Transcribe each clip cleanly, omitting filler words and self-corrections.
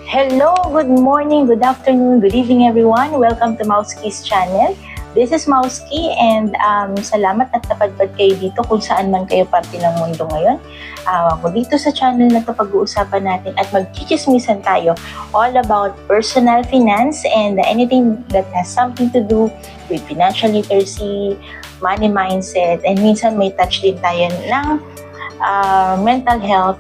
Hello, good morning, good afternoon, good evening everyone. Welcome to Mauski's channel. This is Mauski and salamat at napadpad kayo dito kung saan man kayo parte ng mundo ngayon. Ako dito sa channel na to pag-uusapan natin at magchichismisan tayo all about personal finance and anything that has something to do with financial literacy, money mindset, and minsan may touch din tayo ng mental health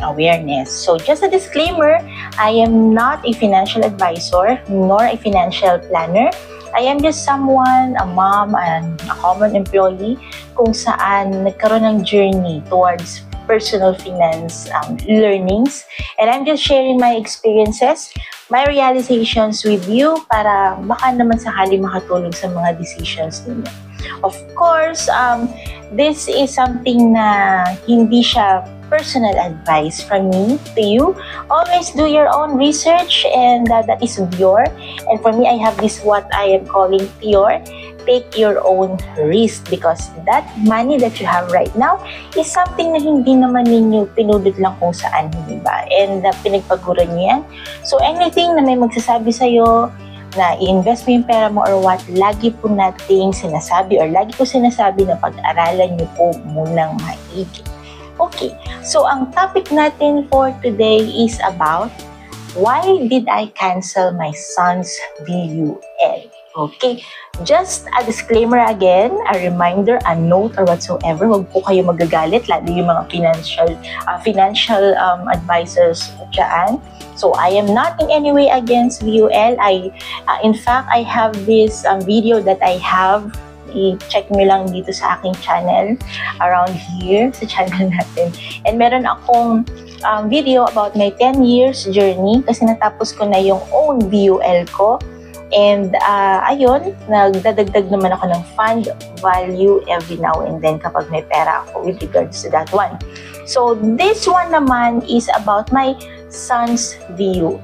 awareness. So just a disclaimer, I am not a financial advisor nor a financial planner. I am just someone, a mom, and a common employee kung saan nagkaroon ng journey towards personal finance learnings. And I'm just sharing my experiences, my realizations with you para baka naman sakali makatulong sa mga decisions ninyo. Of course, this is something na hindi siya personal advice from me to you. Always do your own research and that is pure. And for me, I have this what I am calling pure. Take your own risk because that money that you have right now is something na hindi naman ninyo pinudot lang kung saan, di ba? And pinagpaguro niyo yan. So anything na may magsasabi sa'yo na i-invest mo yung pera mo or what, lagi po nating sinasabi or lagi ko sinasabi na pag-aralan niyo po munang maigi. Okay, so ang topic natin for today is about why did I cancel my son's VUL? Okay, just a disclaimer again, a reminder, a note or whatsoever, huwag po kayo magagalit, lalo yung mga financial advisors dyan. So I am not in any way against VUL. In fact, I have this video that I have. I-check nyo lang dito sa aking channel around here sa channel natin. And meron akong video about my 10 years journey kasi natapos ko na yung own VUL ko. And ayun, nagdadagdag naman ako ng fund value every now and then kapag may pera ako with regards to that one. So this one naman is about my son's VUL.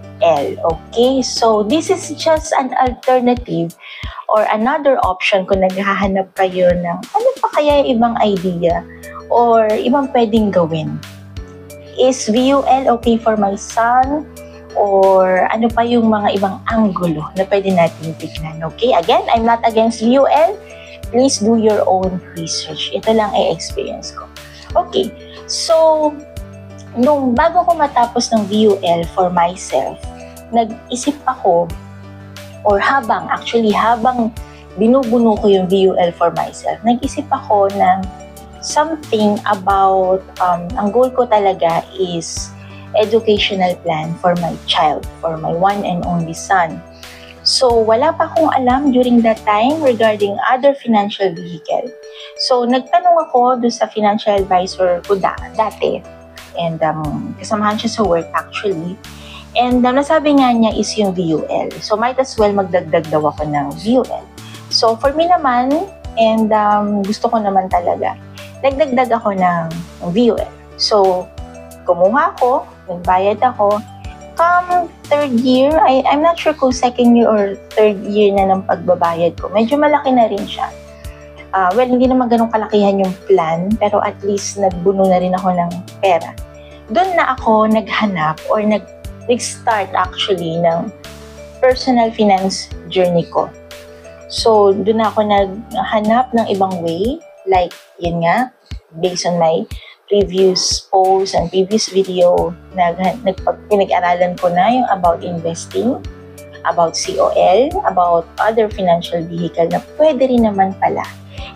Okay, so this is just an alternative or another option kung naghahanap kayo ng ano pa kaya ibang idea or ibang pwedeng gawin. Is VUL okay for my son? Or ano pa yung mga ibang anggulo na pwede natin tignan? Okay, again, I'm not against VUL. Please do your own research. Ito lang ay experience ko. Okay, so nung bago ko matapos ng VUL for myself, nag-isip ako or habang binubuno ko yung VUL for myself, nag-isip ako ng something about, ang goal ko talaga is educational plan for my child, for my one and only son. So, wala pa akong alam during that time regarding other financial vehicle. So, nagtanong ako doon sa financial advisor ko dati. And kasamahan siya sa work actually. And nasabi nga niya is yung VUL. So, might as well magdagdag daw ako ng VUL. So, for me naman, and gusto ko naman talaga, nagdagdag ako ng VUL. So, kumuha ako, nagbayad ako. Come third year, I'm not sure kung second year or third year na ng pagbabayad ko. Medyo malaki na rin siya. Well, hindi naman ganun kalakihan yung plan, pero at least nagbuno na rin ako ng pera. Doon na ako naghanap or nag-start actually ng personal finance journey ko. So, doon na ako naghanap ng ibang way. Like, yun nga, based on my previous posts and previous video, pinag-aralan ko na yung about investing, about COL, about other financial vehicle na pwede rin naman pala.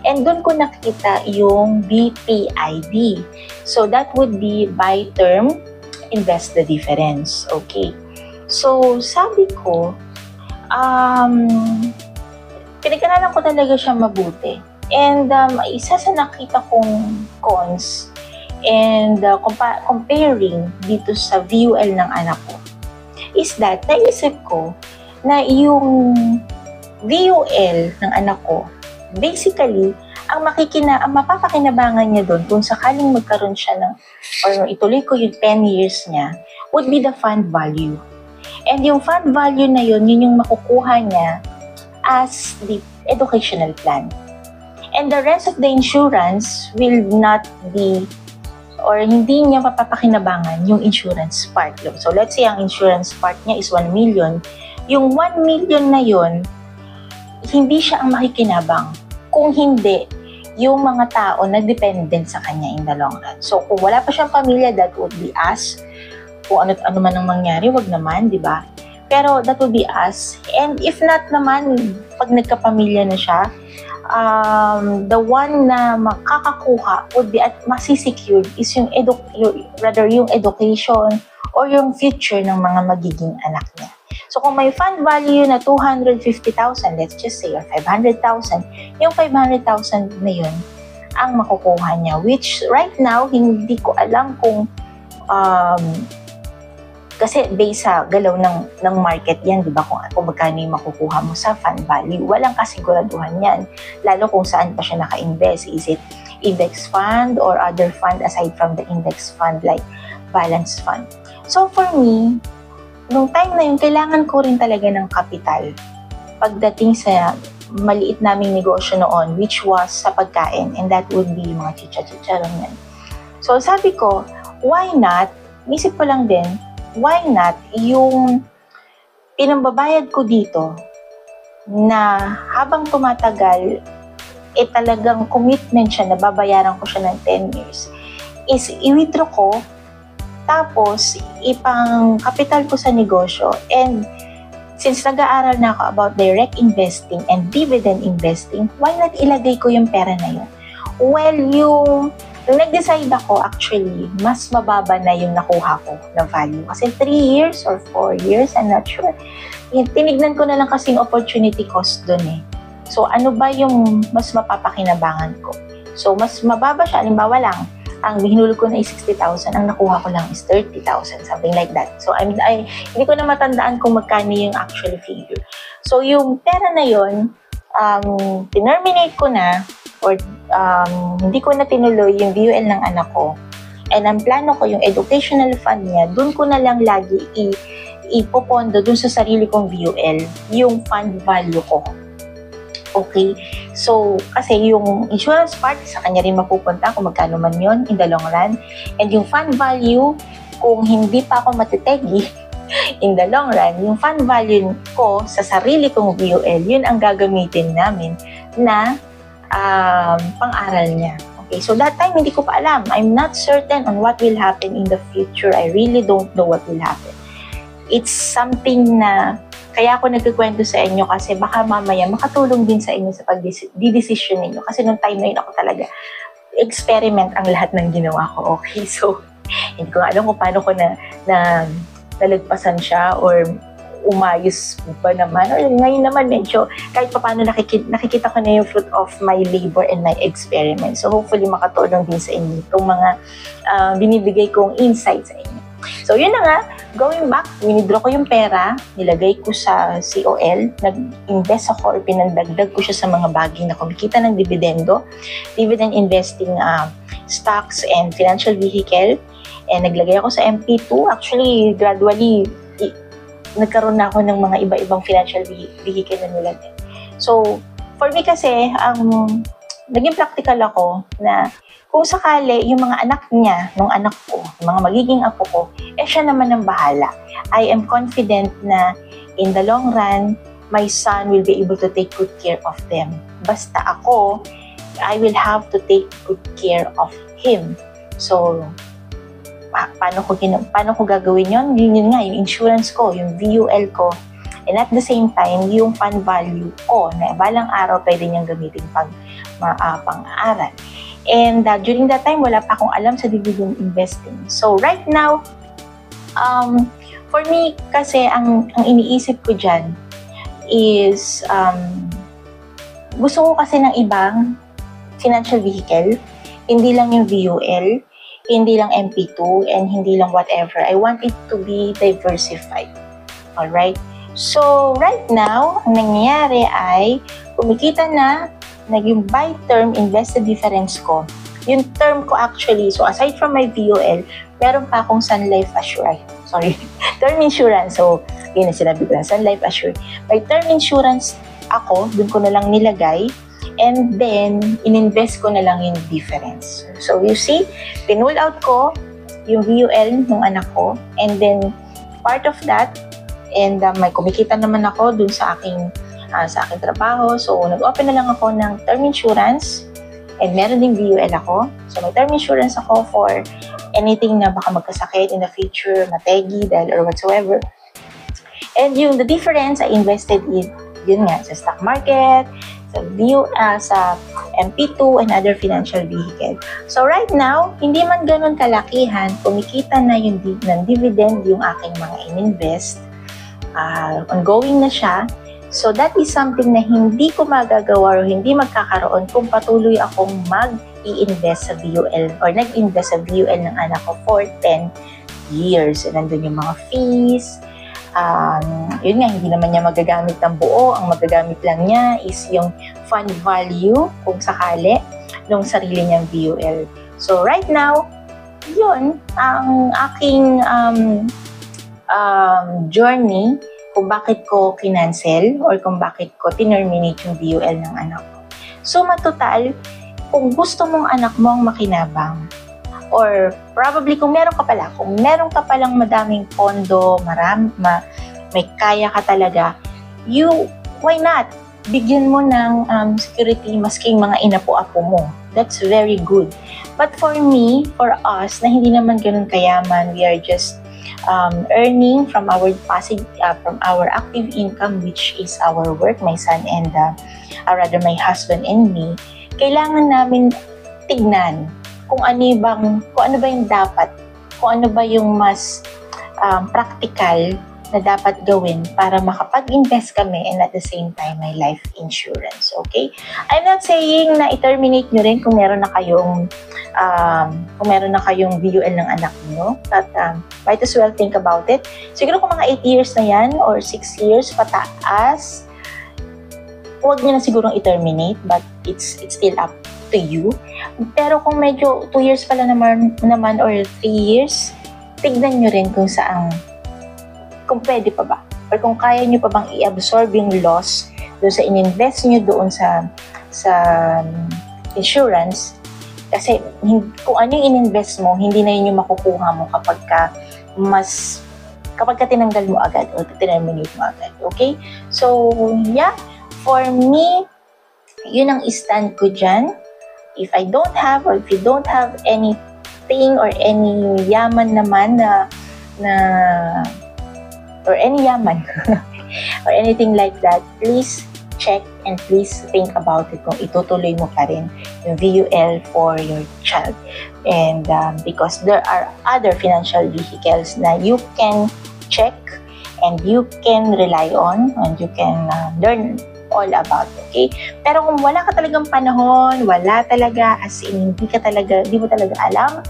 And doon ko nakita yung BPID. So, that would be buy term, invest the difference. Okay. So, sabi ko, pinag-aralan ko talaga siya mabuti. And isa sa nakita kong cons and comparing dito sa VUL ng anak ko is that naisip ko na yung VUL ng anak ko, basically, ang mapapakinabangan niya doon kung sakaling magkaroon siya ng, or ituloy ko yung 10 years niya, would be the fund value. And yung fund value na yun yung makukuha niya as the educational plan. And the rest of the insurance will not be or hindi niya mapapakinabangan yung insurance part. So let's say ang insurance part niya is 1 million. Yung 1 million na yun, hindi siya ang makikinabang. Kung hindi, yung mga tao na dependent sa kanya in the long run. So kung wala pa siyang pamilya, that would be us. Kung ano man ang mangyari, wag naman, di ba? Pero that would be us. And if not naman, pag nagkapamilya na siya, the one na makakakuha would be at masisecured is yung education or yung future ng mga magiging anak niya. So kung may fund value na 250,000, let's just say, or 500,000, yung 500,000 na yun ang makukuha niya. Which right now, hindi ko alam kung kasi based sa galaw ng market yan, di ba? Kung magkano yung makukuha mo sa fund value. Walang kasiguraduhan yan. Lalo kung saan pa siya naka-invest. Is it index fund or other fund aside from the index fund like balance fund? So for me, nung time na yun, kailangan ko rin talaga ng kapital. Pagdating sa maliit naming negosyo noon, which was sa pagkain. And that would be mga chicha-chicharon yan. So sabi ko, why not? Isip ko lang din, why not yung pinambabayad ko dito na habang tumatagal, talagang commitment siya na babayaran ko siya ng 10 years, is i-withdraw ko, tapos ipang kapital ko sa negosyo. And since nag-aaral na ako about direct investing and dividend investing, why not ilagay ko yung pera na yun? Well, nung nag-decide ako, actually, mas mababa na yung nakuha ko na value. Kasi 3 years or 4 years, I'm not sure. Tinignan ko na lang kasi yung opportunity cost dun eh. So, ano ba yung mas mapapakinabangan ko? So, mas mababa siya. Halimbawa lang, ang hinulog ko na is 60,000, ang nakuha ko lang is 30,000, something like that. So, hindi ko na matandaan kung magkano yung actual figure. So, yung pera na yun, tinerminate ko na, or hindi ko na tinuloy yung VUL ng anak ko. And ang plano ko, yung educational fund niya, dun ko na lang lagi ipopondo dun sa sarili kong VUL, yung fund value ko. Okay? So, kasi yung insurance part, sa kanya rin mapupunta kung magkano man yun in the long run. And yung fund value, kung hindi pa ako matitegi in the long run, yung fund value ko sa sarili kong VUL, yun ang gagamitin namin na pang-aral niya. Okay, so that time hindi ko pa alam. I'm not certain on what will happen in the future. I really don't know what will happen. It's something na kaya ako nagkikwento sa inyo kasi baka mamaya makatulong din sa inyo sa pag-decision ninyo. Kasi nung time na yun ako talaga experiment ang lahat ng ginawa ko. Okay, so hindi ko alam kung paano ko nalagpasan siya or umayos ba naman, or ngayon naman medyo kahit pa paano nakikita ko na yung fruit of my labor and my experiment. So hopefully makatulong din sa inyo itong mga binibigay kong insights sa inyo. So yun na nga, going back, winidraw ko yung pera, nilagay ko sa COL, nag-invest ako or pinandagdag ko siya sa mga bagay na kumikita ng dividendo, dividend investing stocks and financial vehicle, and naglagay ako sa MP2. Actually, gradually nagkaroon na ako ng mga iba-ibang financial vehicle na nilagay. So, for me kasi, naging practical ako na kung sakali yung mga anak niya, nung anak ko, yung mga magiging apo ko, siya naman ang bahala. I am confident na in the long run, my son will be able to take good care of them. Basta ako, I will have to take good care of him. So, paano ko gagawin yun? Yun nga, yung insurance ko, yung VUL ko, and at the same time, yung fund value ko na balang araw pwede niyang gamitin pang-aaral. And during that time, wala pa akong alam sa dividend investing. So right now, for me kasi, ang iniisip ko dyan is, gusto ko kasi ng ibang financial vehicle, hindi lang yung VUL, hindi lang MP2, and hindi lang whatever. I want it to be diversified. Alright? So, right now, ang nangyayari ay, kumikita na, yung buy term invested difference ko. Yung term ko actually, so aside from my VUL, meron pa akong Sun Life Assure. Term insurance. So, yun na sinabi ko na, Sun Life Assure. May term insurance ako, dun ko na lang nilagay. And then, ininvest ko na lang yung difference. So, you see, pinull out ko yung VUL ng anak ko. And then, part of that, and may kumikita naman ako dun sa aking trabaho. So, nag-open na lang ako ng term insurance. And meron ding VUL ako. So, may term insurance ako for anything na baka magkasakit in the future, mategi, dahil or whatsoever. And the difference, I invested in, yun nga, sa stock market, sa MP2 and other financial vehicle. So, right now, hindi man ganun kalakihan, kumikita na yung ng dividend yung aking mga ininvest. Ongoing na siya. So, that is something na hindi ko magagawa o hindi magkakaroon kung patuloy akong mag-i-invest sa VUL or nag-invest sa VUL ng anak ko for 10 years. And nandun yung mga fees. Yun nga, hindi naman niya magagamit ng buo. Ang magagamit lang niya is yung fund value, kung sakali, ng sarili niyang VUL. So, right now, yun, ang aking journey kung bakit ko kinancel or kung bakit ko tinerminate yung VUL ng anak ko. So, matotal, kung gusto mong anak mo ang makinabang, or probably kung meron ka palang madaming pondo, may kaya ka talaga, why not? Bigyan mo ng security masking mga inapo-apo mo. That's very good. But for me, for us, na hindi naman ganun kayaman, we are just earning from our active income, which is our work, my son and rather my husband and me. Kailangan namin tignan kung ano ba yung dapat, kung ano ba yung mas practical na dapat gawin para makapag-invest kami and at the same time may life insurance, okay? I'm not saying na i-terminate nyo rin kung meron na kayong VUL ng anak nyo, but might as well think about it. Siguro kung mga 8 years na yan or 6 years pataas, huwag nyo na sigurong i-terminate, but it's still up to you. Pero kung medyo 2 years pala naman or 3 years, tignan nyo rin kung pwede pa ba or kung kaya nyo pa bang i-absorb yung loss doon sa ininvest nyo doon sa insurance. Kasi kung ano yung ininvest mo, hindi na yun yung makukuha mo kapag ka tinanggal mo agad o terminate mo agad. Okay? So, yeah. For me, yun ang stand ko dyan. If I don't have or if you don't have anything or any yaman naman or any yaman or anything like that, please check and please think about it kung itutuloy mo pa rin yung VUL for your child. And because there are other financial vehicles na you can check and you can rely on and you can learn all about, okay? Pero kung wala ka talagang panahon, wala talaga, as in, hindi mo talaga alam,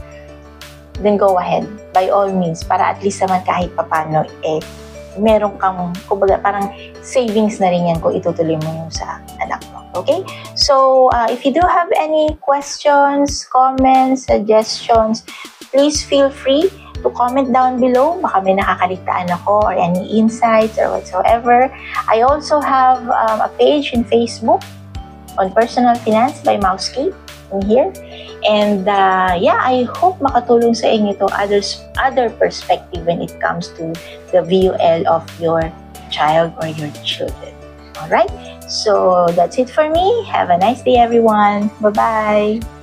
then go ahead, by all means, para at least naman kahit papano, meron kang, kumbaga, parang savings na rin yan kung itutuloy mo yung sa anak mo, okay? So, if you do have any questions, comments, suggestions, please feel free to comment down below. Baka may nakakaligtaan ako or any insights or whatsoever. I also have a page in Facebook on Personal Finance by Mauski in here. And yeah, I hope makatulong sa inyo to other perspective when it comes to the VUL of your child or your children. Alright? So, that's it for me. Have a nice day, everyone. Bye-bye.